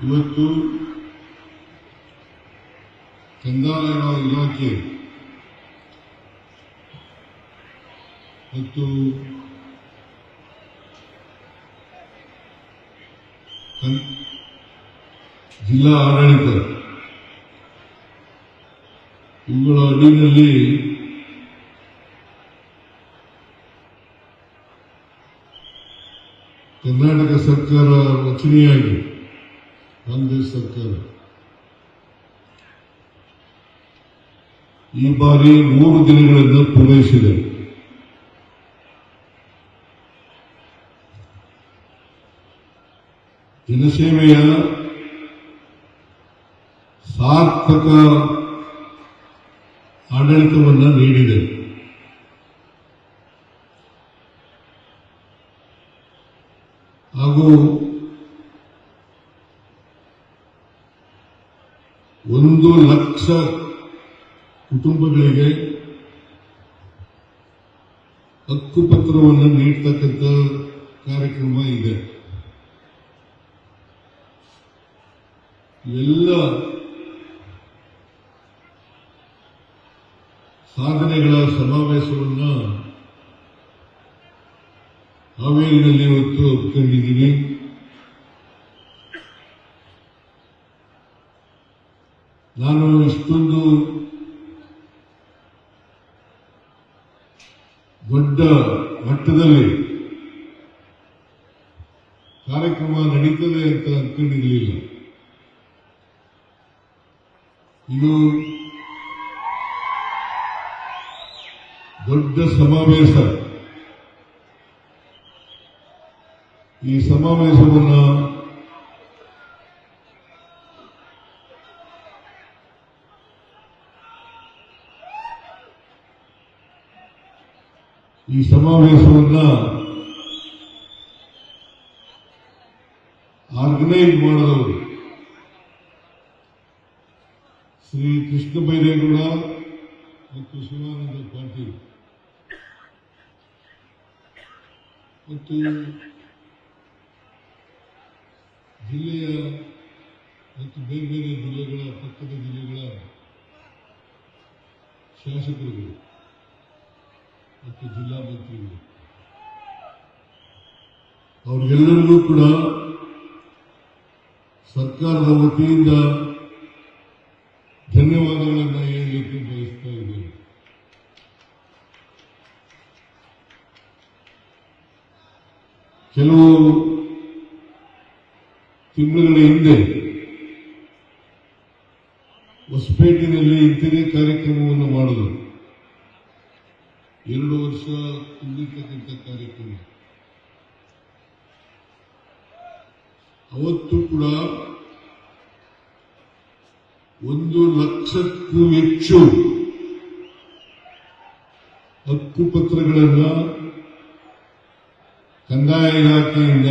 ಇವತ್ತು ಕಂದಾಯ ಇಲಾಖೆ ಮತ್ತು ಜಿಲ್ಲಾ ಆಡಳಿತ ಇವುಗಳ ಅಡಿಯಲ್ಲಿ ಕರ್ನಾಟಕ ಸರ್ಕಾರ ರಚನೆಯಾಗಿ ಕಾಂಗ್ರೆಸ್ ಸರ್ಕಾರ ಈ ಬಾರಿ 3 ದಿನಗಳನ್ನು ಪೂರೈಸಿದೆ. ಜನಸೇವೆಯ ಸಾರ್ಥಕ ಆಡಳಿತವನ್ನು ನೀಡಿದೆ. ಹಾಗೂ 1 ಲಕ್ಷ ಕುಟುಂಬಗಳಿಗೆ ಹಕ್ಕುಪತ್ರವನ್ನು ನೀಡತಕ್ಕಂಥ ಕಾರ್ಯಕ್ರಮ ಇದೆ. ಇವೆಲ್ಲ ಸಾಧನೆಗಳ ಸಮಾವೇಶವನ್ನು ಹಾವೇರಿನಲ್ಲಿ ಇವತ್ತು ಒಪ್ಪಿಕೊಂಡಿದ್ದೀವಿ. ನಾನು ಇಷ್ಟೊಂದು ದೊಡ್ಡ ಮಟ್ಟದಲ್ಲಿ ಕಾರ್ಯಕ್ರಮ ನಡೀತದೆ ಅಂತ ಅಂದ್ಕೊಂಡಿರಲಿಲ್ಲ. ಇದು ದೊಡ್ಡ ಸಮಾವೇಶ. ಈ ಸಮಾವೇಶವನ್ನು ಆರ್ಗನೈಸ್ ಮಾಡಿದವರು ಶ್ರೀ ಕೃಷ್ಣ ಬೈರೇಗೌಡ ಮತ್ತು ಶಿವಾನಂದ ಪಾಟೀಲ್ ಮತ್ತು ಜಿಲ್ಲೆಯ ಮತ್ತು ಬೇರೆ ಬೇರೆ ಜಿಲ್ಲೆಗಳ ಪಕ್ಕದ ಜಿಲ್ಲೆಗಳ ಶಾಸಕರುಗಳು ಮತ್ತು ಜಿಲ್ಲಾ ಮಂತ್ರಿಗಳು ಅವರಿಗೆಲ್ಲರಿಗೂ ಕೂಡ ಸರ್ಕಾರದ ವತಿಯಿಂದ ಧನ್ಯವಾದಗಳನ್ನು ಹೇಳಲಿಕ್ಕೆ ಬಯಸ್ತಾ ಇದ್ದೇನೆ. ಕೆಲವು ತಿಂಗಳುಗಳ ಹಿಂದೆ ಹೊಸಪೇಟೆಯಲ್ಲಿ ಇಂಥದೇ ಕಾರ್ಯಕ್ರಮವನ್ನು ಮಾಡಿದರು. 2 ವರ್ಷ ತುಂಬಿರ್ತಕ್ಕಂಥ ಕಾರ್ಯಕ್ರಮ. ಅವತ್ತು ಕೂಡ 1 ಲಕ್ಷಕ್ಕೂ ಹೆಚ್ಚು ಹಕ್ಕುಪತ್ರಗಳನ್ನು ಕಂದಾಯ ಇಲಾಖೆಯಿಂದ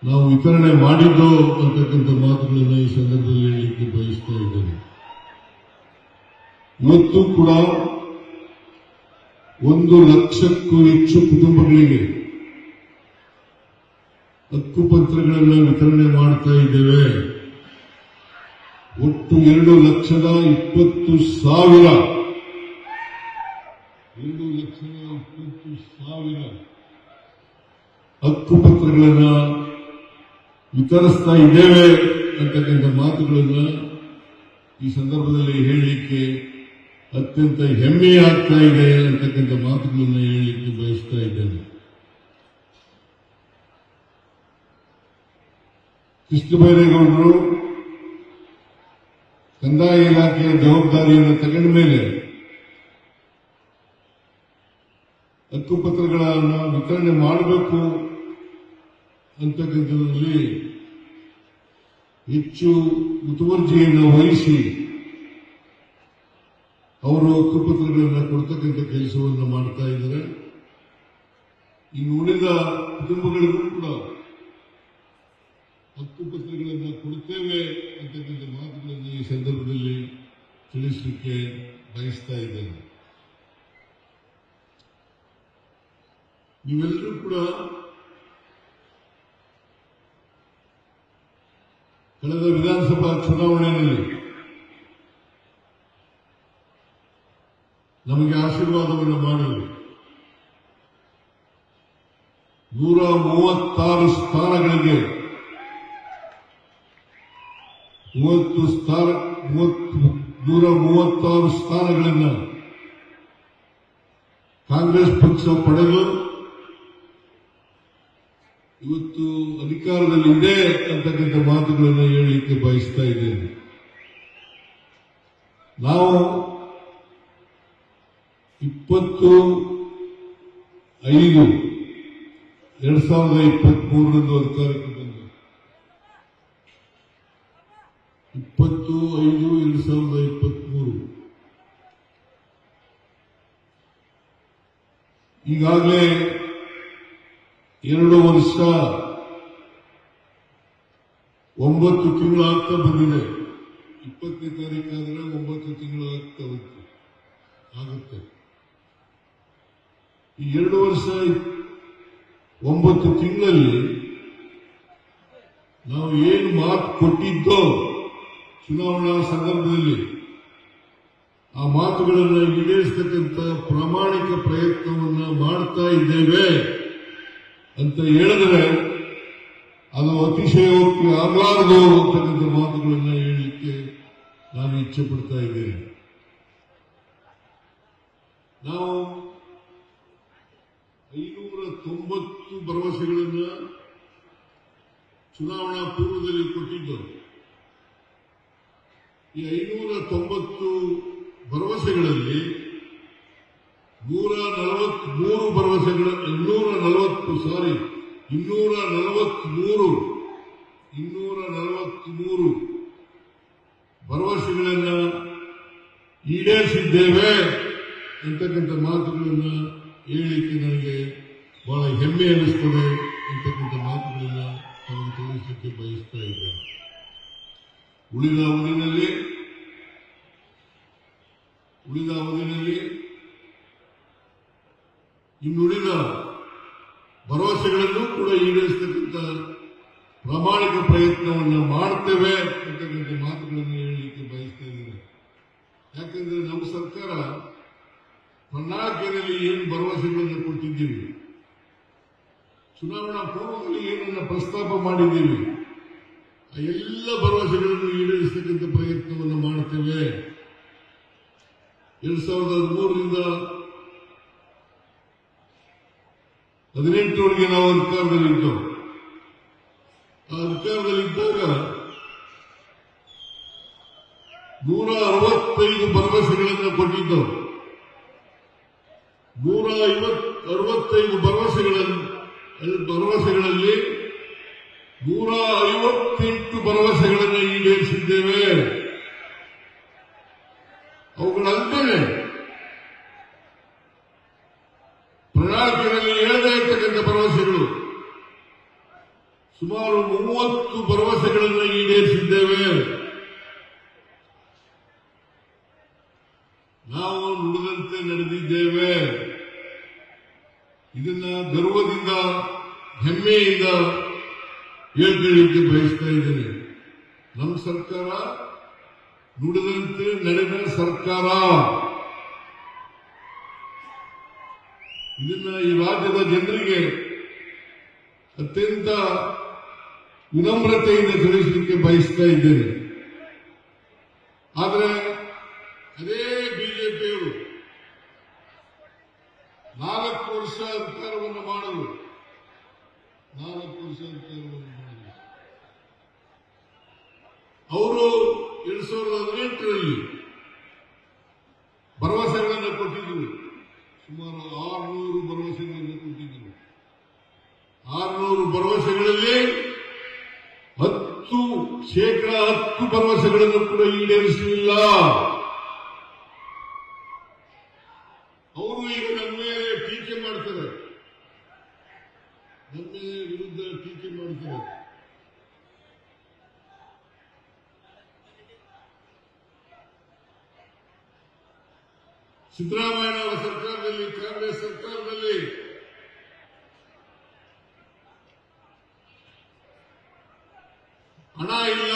ನಾವು ವಿತರಣೆ ಮಾಡಿದ್ದೋ ಅಂತಕ್ಕಂಥ ಮಾತುಗಳನ್ನು ಈ ಸಂದರ್ಭದಲ್ಲಿ ಹೇಳಲಿಕ್ಕೆ ಬಯಸ್ತಾ ಇದ್ದೇನೆ. ಇವತ್ತು ಕೂಡ 1 ಲಕ್ಷಕ್ಕೂ ಹೆಚ್ಚು ಕುಟುಂಬಗಳಿಗೆ ಹಕ್ಕುಪತ್ರಗಳನ್ನು ವಿತರಣೆ ಮಾಡ್ತಾ ಇದ್ದೇವೆ. ಒಟ್ಟು 2,20,000 ಹಕ್ಕುಪತ್ರಗಳನ್ನು ವಿತರಿಸ್ತಾ ಇದ್ದೇವೆ ಅಂತಕ್ಕಂಥ ಮಾತುಗಳನ್ನು ಈ ಸಂದರ್ಭದಲ್ಲಿ ಹೇಳಲಿಕ್ಕೆ ಅತ್ಯಂತ ಹೆಮ್ಮೆ ಆಗ್ತಾ ಇದೆ ಅಂತಕ್ಕಂಥ ಮಾತುಗಳನ್ನು ಹೇಳಲಿಕ್ಕೆ ಬಯಸ್ತಾ ಇದ್ದೇನೆ. ಕೃಷ್ಣ ಬೈರೇಗೌಡರು ಕಂದಾಯ ಇಲಾಖೆಯ ಜವಾಬ್ದಾರಿಯನ್ನು ತಗೊಂಡ ಮೇಲೆ ಹಕ್ಕುಪತ್ರಗಳನ್ನು ವಿತರಣೆ ಮಾಡಬೇಕು ಅಂತಕ್ಕಂಥದ್ರಲ್ಲಿ ಹೆಚ್ಚು ಮುತುವರ್ಜಿಯನ್ನು ವಹಿಸಿ ಅವರು ಹಕ್ಕುಪತ್ರಗಳನ್ನು ಕೊಡ್ತಕ್ಕಂಥ ಕೆಲಸವನ್ನು ಮಾಡ್ತಾ ಇದ್ದಾರೆ. ಇನ್ನು ಉಳಿದ ಕುಟುಂಬಗಳಿಗೂ ಕೂಡ ಹಕ್ಕುಪತ್ರಗಳನ್ನು ಕೊಡುತ್ತೇವೆ ಅಂತಕ್ಕಂಥ ಮಾತುಗಳನ್ನು ಈ ಸಂದರ್ಭದಲ್ಲಿ ತಿಳಿಸಲಿಕ್ಕೆ ಬಯಸ್ತಾ ಇದ್ದೇನೆ. ನೀವೆಲ್ಲರೂ ಕೂಡ ಕಳೆದ ವಿಧಾನಸಭಾ ಚುನಾವಣೆಯಲ್ಲಿ ನಮಗೆ ಆಶೀರ್ವಾದವನ್ನು ಮಾಡಿದರು. 136 ಸ್ಥಾನಗಳಿಗೆ 136 ಸ್ಥಾನಗಳನ್ನು ಕಾಂಗ್ರೆಸ್ ಪಕ್ಷ ಪಡೆದು ಇವತ್ತು ಅಧಿಕಾರದಲ್ಲಿ ಇದೆ ಅಂತಕ್ಕಂಥ ಮಾತುಗಳನ್ನು ಹೇಳಲಿಕ್ಕೆ ಬಯಸ್ತಾ ಇದ್ದೇನೆ. ನಾವು 20/5/2023 ಅಧಿಕಾರಕ್ಕೆ ಬಂದು 20/5/2023 ಈಗಾಗಲೇ 2 ವರ್ಷ 9 ತಿಂಗಳಾಗ್ತಾ ಬಂದಿದೆ. 20ನೇ ತಾರೀಕಾದ್ರೆ 9 ತಿಂಗಳು ಆಗುತ್ತೆ. ಈ 2 ವರ್ಷ 9 ತಿಂಗಳಲ್ಲಿ ನಾವು ಏನು ಮಾತು ಕೊಟ್ಟಿದ್ದೋ ಚುನಾವಣಾ ಸಂದರ್ಭದಲ್ಲಿ ಆ ಮಾತುಗಳನ್ನು ಈಡೇರಿಸತಕ್ಕಂಥ ಪ್ರಾಮಾಣಿಕ ಪ್ರಯತ್ನವನ್ನು ಮಾಡ್ತಾ ಇದ್ದೇವೆ ಅಂತ ಹೇಳಿದ್ರೆ ಅದು ಅತಿಶಯೋಕ್ತಿ ಆಗಲಾರದು ಅಂತಕ್ಕಂಥ ಮಾತುಗಳನ್ನು ಹೇಳಲಿಕ್ಕೆ ನಾನು ಇಚ್ಛೆ ಪಡ್ತಾ ಇದ್ದೇನೆ. ನಾವು 590 ಭರವಸೆಗಳನ್ನು ಚುನಾವಣಾ ಪೂರ್ವದಲ್ಲಿ ಕೊಟ್ಟಿದ್ದರು. ಈ 590 ಭರವಸೆಗಳಲ್ಲಿ 243 ಭರವಸೆಗಳನ್ನು ಈಡೇರಿಸಿದ್ದೇವೆ ಅಂತಕ್ಕಂಥ ಮಾತುಗಳನ್ನು ಹೇಳಲಿಕ್ಕೆ ನನಗೆ ಬಹಳ ಹೆಮ್ಮೆ ಅನಿಸ್ತದೆ ಅಂತಕ್ಕಂಥ ಮಾತುಗಳನ್ನು ನಾನು ತಿಳಿಸಲಿಕ್ಕೆ ಬಯಸ್ತಾ ಇದ್ದೇನೆ. ಉಳಿದ ಅವಧಿನಲ್ಲಿ ಇನ್ನುಳಿದ ಭರವಸೆಗಳನ್ನು ಕೂಡ ಈಡೇರಿಸತಕ್ಕಂಥ ಪ್ರಾಮಾಣಿಕ ಪ್ರಯತ್ನವನ್ನು ಮಾಡ್ತೇವೆ ಅಂತಕ್ಕಂಥ ಮಾತುಗಳನ್ನು ಹೇಳಲಿಕ್ಕೆ ಬಯಸ್ತಾ ಇದ್ದೇನೆ. ಯಾಕಂದ್ರೆ ನಮ್ಮ ಸರ್ಕಾರ ಪ್ರಣಾಳಿಕೆಯಲ್ಲಿ ಏನು ಭರವಸೆಗಳನ್ನು ಕೊಟ್ಟಿದ್ದೀವಿ, ಚುನಾವಣಾ ಪೂರ್ವದಲ್ಲಿ ಏನನ್ನ ಪ್ರಸ್ತಾಪ ಮಾಡಿದ್ದೀವಿ, ಆ ಎಲ್ಲ ಭರವಸೆಗಳನ್ನು ಈಡೇರಿಸತಕ್ಕಂಥ ಪ್ರಯತ್ನವನ್ನು ಮಾಡ್ತೇವೆ. 2003ರಿಂದ 2018 ನಾವು ಅಧಿಕಾರದಲ್ಲಿದ್ದೆವು. ಆ ಅಧಿಕಾರದಲ್ಲಿದ್ದಾಗ 165 ಭರವಸೆಗಳನ್ನು ಕೊಟ್ಟಿದ್ದವು. 165 ಭರವಸೆಗಳಲ್ಲಿ 158 ಭರವಸೆಗಳನ್ನು ಈಡೇರಿಸಿದ್ದೇವೆ. ಅವುಗಳಂತೆಯೇ ಪ್ರಣಾಳಿಕೆಯಲ್ಲಿ ಹೇಳದೇ ಇರತಕ್ಕಂಥ ಭರವಸೆಗಳು ಸುಮಾರು 30 ಭರವಸೆಗಳನ್ನು ಈಡೇರಿಸಿದ್ದೇವೆ. ನಾವು ನುಡಿದಂತೆ ನಡೆದಿದ್ದೇವೆ. ಇದನ್ನ ಗರ್ವದಿಂದ ಹೆಮ್ಮೆಯಿಂದ ಹೇಳ್ಕೊಳ್ಳಿಕ್ಕೆ ಬಯಸ್ತಾ ಇದ್ದೇನೆ. ನಮ್ಮ ಸರ್ಕಾರ ನುಡಿದಂತೆ ನಡೆದ ಸರ್ಕಾರ. ಇದನ್ನ ಈ ರಾಜ್ಯದ ಜನರಿಗೆ ಅತ್ಯಂತ ವಿನಮ್ರತೆಯಿಂದ ತಿಳಿಸಲಿಕ್ಕೆ ಬಯಸ್ತಾ ಇದ್ದೇನೆ. ಆದರೆ ಅದೇ ಬಿಜೆಪಿಯವರು 4 ವರ್ಷ ಅಧಿಕಾರವನ್ನು ಮಾಡಲು ಅವರು 2018ರಲ್ಲಿ ಭರವಸೆಗಳನ್ನು ಕೊಟ್ಟಿದ್ದರು. ಸುಮಾರು 600 ಭರವಸೆಗಳನ್ನು ಕೊಟ್ಟಿದ್ದರು. 600 ಭರವಸೆಗಳಲ್ಲಿ 10% ಭರವಸೆಗಳನ್ನು ಕೂಡ ಈಡೇರಿಸಲಿಲ್ಲ. ಅವರು ಈಗ ನಮ್ಮ ಮೇಲೆ ಟೀಕೆ ಮಾಡ್ತಾರೆ, ನಮ್ಮ ವಿರುದ್ಧ ಟೀಕೆ ಮಾಡ್ತಾರೆ. ಸಿದ್ದರಾಮಯ್ಯ ಅವರ ಸರ್ಕಾರದಲ್ಲಿ, ಕಾಂಗ್ರೆಸ್ ಸರ್ಕಾರದಲ್ಲಿ ಹಣ ಇಲ್ಲ,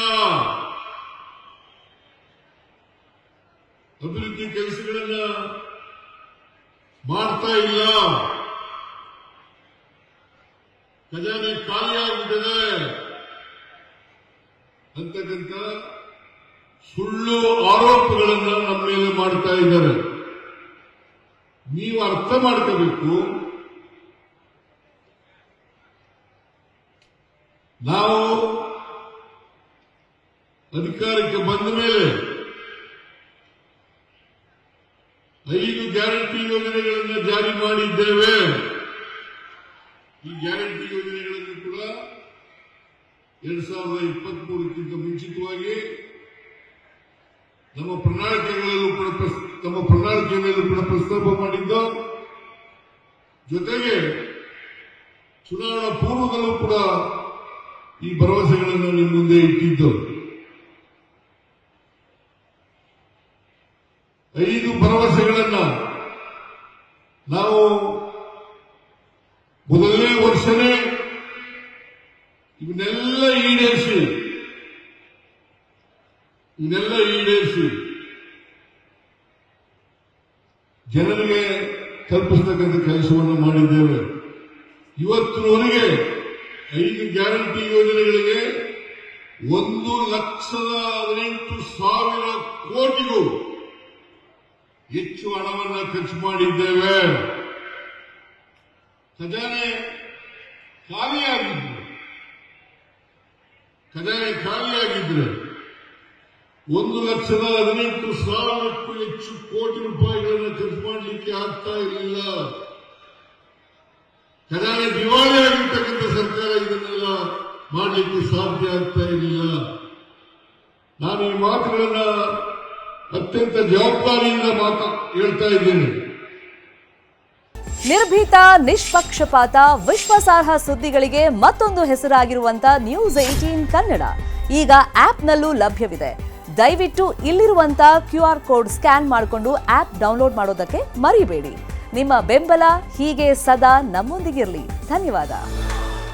ಅಭಿವೃದ್ಧಿ ಕೆಲಸಗಳನ್ನ ಮಾಡ್ತಾ ಇಲ್ಲ, ಖಜಾನೆ ಖಾಲಿಯಾಗುತ್ತದೆ ಅಂತಕ್ಕಂಥ ಸುಳ್ಳು ಆರೋಪಗಳನ್ನ ನಮ್ಮ ಮೇಲೆ ಮಾಡ್ತಾ ಇದ್ದಾರೆ. ನೀವು ಅರ್ಥ ಮಾಡ್ಕೋಬೇಕು, ನಾವು ಅಧಿಕಾರಕ್ಕೆ ಬಂದ ಮೇಲೆ 5 ಗ್ಯಾರಂಟಿ ಯೋಜನೆಗಳನ್ನು ಜಾರಿ ಮಾಡಿದ್ದೇವೆ. ಈ ಗ್ಯಾರಂಟಿ ಯೋಜನೆಗಳನ್ನು ಕೂಡ 2023ಕ್ಕಿಂತ ಮುಂಚಿತವಾಗಿ ನಮ್ಮ ಪ್ರಣಾಳಿಕೆಯಲ್ಲೂ ಕೂಡ ಪ್ರಸ್ತಾಪ ಮಾಡಿದ್ದು, ಜೊತೆಗೆ ಚುನಾವಣಾ ಪೂರ್ವದಲ್ಲೂ ಕೂಡ ಈ ಭರವಸೆಗಳನ್ನು ನಿಮ್ಮ ಮುಂದೆ ಇಟ್ಟಿದ್ದು. 5 ಭರವಸೆಗಳನ್ನ ನಾವು ಮೊದಲನೇ ವರ್ಷನೇ ಇವನ್ನೆಲ್ಲ ಈಡೇರಿಸಿ ಜನರಿಗೆ ತಲುಪಿಸತಕ್ಕಂಥ ಕೆಲಸವನ್ನು ಮಾಡಿದ್ದೇವೆ. ಇವತ್ತಿನವರೆಗೆ 5 ಗ್ಯಾರಂಟಿ ಯೋಜನೆಗಳಿಗೆ 1,18,000 ಕೋಟಿಗೂ ಹೆಚ್ಚು ಹಣವನ್ನು ಖರ್ಚು ಮಾಡಿದ್ದೇವೆ. ಖಜಾನೆ ಖಾಲಿಯಾಗಿದ್ರೆ 1,18,000ಕ್ಕೂ ಹೆಚ್ಚು ಕೋಟಿ ರೂಪಾಯಿಗಳನ್ನು ಖರ್ಚು ಮಾಡಲಿಕ್ಕೆ ಆಗ್ತಾ ಇರಲಿಲ್ಲ. ಖಜಾನೆ ದಿವಾಳಿಯಾಗಿರ್ತಕ್ಕಂಥ ಸರ್ಕಾರ ಇದನ್ನೆಲ್ಲ ಮಾಡಲಿಕ್ಕೆ ಸಾಧ್ಯ ಆಗ್ತಾ ಇರಲಿಲ್ಲ. ನಾನು ಈ ಮಾತುಗಳನ್ನ ಅತ್ಯಂತ ಜವಾಬ್ದಾರಿಯಿಂದ ಹೇಳ್ತಾ ಇದ್ದೇನೆ. ನಿರ್ಭೀತ, ನಿಷ್ಪಕ್ಷಪಾತ, ವಿಶ್ವಾಸಾರ್ಹ ಸುದ್ದಿಗಳಿಗೆ ಮತ್ತೊಂದು ಹೆಸರಾಗಿರುವಂತ ನ್ಯೂಸ್ 18 ಕನ್ನಡ ಈಗ ಆಪ್ನಲ್ಲೂ ಲಭ್ಯವಿದೆ. ದಯವಿಟ್ಟು ಇಲ್ಲಿರುವಂತ QR ಕೋಡ್ ಸ್ಕ್ಯಾನ್ ಮಾಡಿಕೊಂಡು ಆಪ್ ಡೌನ್ಲೋಡ್ ಮಾಡೋದಕ್ಕೆ ಮರಿಬೇಡಿ. ನಿಮ್ಮ ಬೆಂಬಲ ಹೀಗೆ ಸದಾ ನಮ್ಮೊಂದಿಗಿರಲಿ. ಧನ್ಯವಾದ.